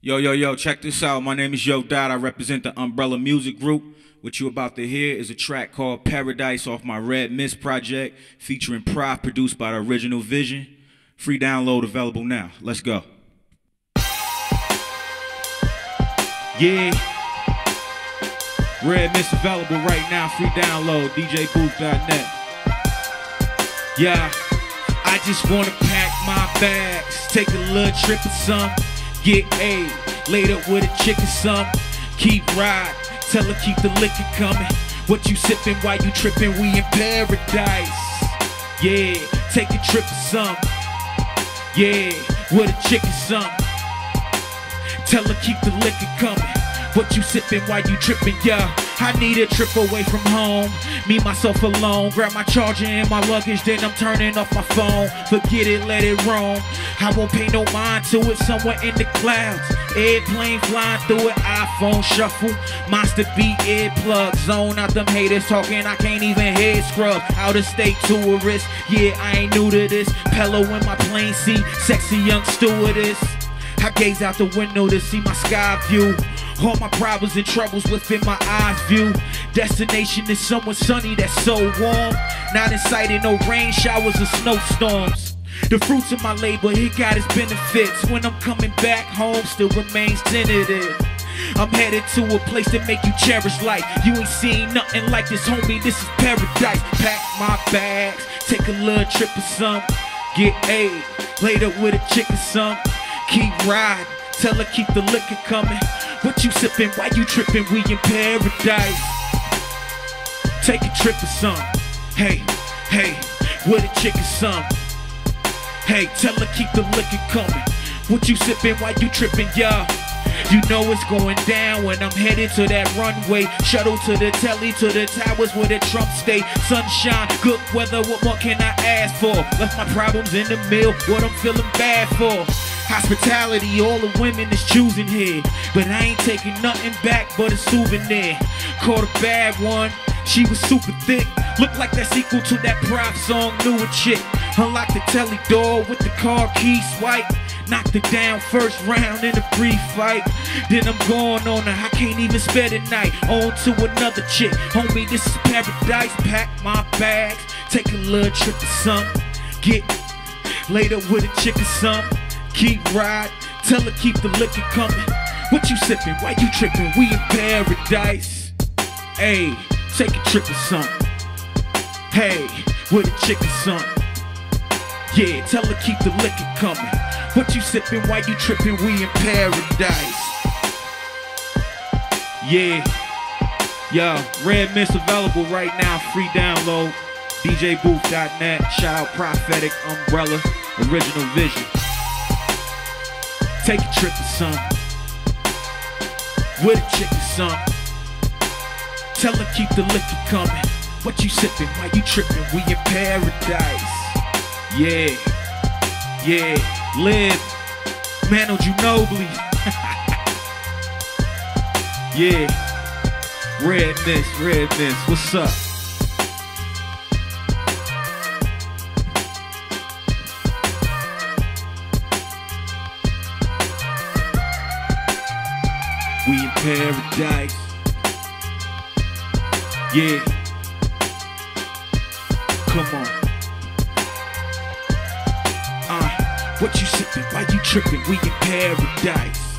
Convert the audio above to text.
Yo, check this out. My name is Yo Dot. I represent the Umbrella Music Group. What you about to hear is a track called Paradise off my Red Mist project, featuring Prof, produced by the Original Vision. Free download available now. Let's go. Yeah. Red Mist available right now. Free download. DJBooth.net. Yeah. I just wanna pack my bags, take a little trip or some. Get A, laid up with a chick or some. Keep ride, tell her keep the liquor coming. What you sippin' while you trippin', we in paradise. Yeah, take a trip or some. Yeah, with a chick or some. Tell her keep the liquor coming. What you sippin' while you trippin', yeah. I need a trip away from home, me, myself alone. Grab my charger and my luggage, then I'm turning off my phone. Forget it, let it roam. I won't pay no mind to it, somewhere in the clouds. Airplane flying through it, iPhone shuffle. Monster beat, earplugs, zone out them haters talking, I can't even hear scrub. Out of state tourist, yeah, I ain't new to this. Pillow in my plane seat, sexy young stewardess. I gaze out the window to see my sky view. All my problems and troubles within my eyes view. Destination is somewhere sunny that's so warm. Not in sight in no rain showers or snowstorms. The fruits of my labor, it got its benefits. When I'm coming back home, still remains tentative. I'm headed to a place that make you cherish life. You ain't seen nothing like this, homie, this is paradise. Pack my bags, take a little trip or some. Get A, laid up with a chick or some. Keep riding, tell her keep the liquor coming. What you sippin', why you trippin', we in paradise. Take a trip or some. Hey, with a chick or some. Hey, tell her keep the liquor coming. What you sippin', why you trippin', yeah. You know it's going down when I'm headed to that runway. Shuttle to the telly, to the towers where the Trump stay. Sunshine, good weather, what more can I ask for? Left my problems in the mill, what I'm feeling bad for. Hospitality, all the women is choosing here. But I ain't taking nothing back but a souvenir. Caught a bad one, she was super thick. Looked like that sequel to that Prof song, Knew a Chick. Unlocked the telly door with the car key swipe. Knocked her down first round in a brief fight. Then I'm going on her, I can't even spare the night. On to another chick, homie, this is paradise. Pack my bags, take a little trip or something. Get laid up with a chick or something. Keep ride, tell her keep the liquor coming. What you sippin', why you trippin', we in paradise. Hey, take a trip or something. Hey, with a chick or something. Yeah, tell her keep the liquor coming. What you sippin', why you trippin', we in paradise. Yeah, yo, Red Mist available right now, free download. DJBooth.net, shout out Prophetic, Umbrella, Original Vision. Take a trip or something. With a chick or something. Tell her keep the liquor coming. What you sippin', why you trippin', we in paradise. Yeah, live, Mano Ginobili. Yeah, Red Mist, what's up? We in paradise. Yeah, come on. What you sippin', why you trippin', we in paradise.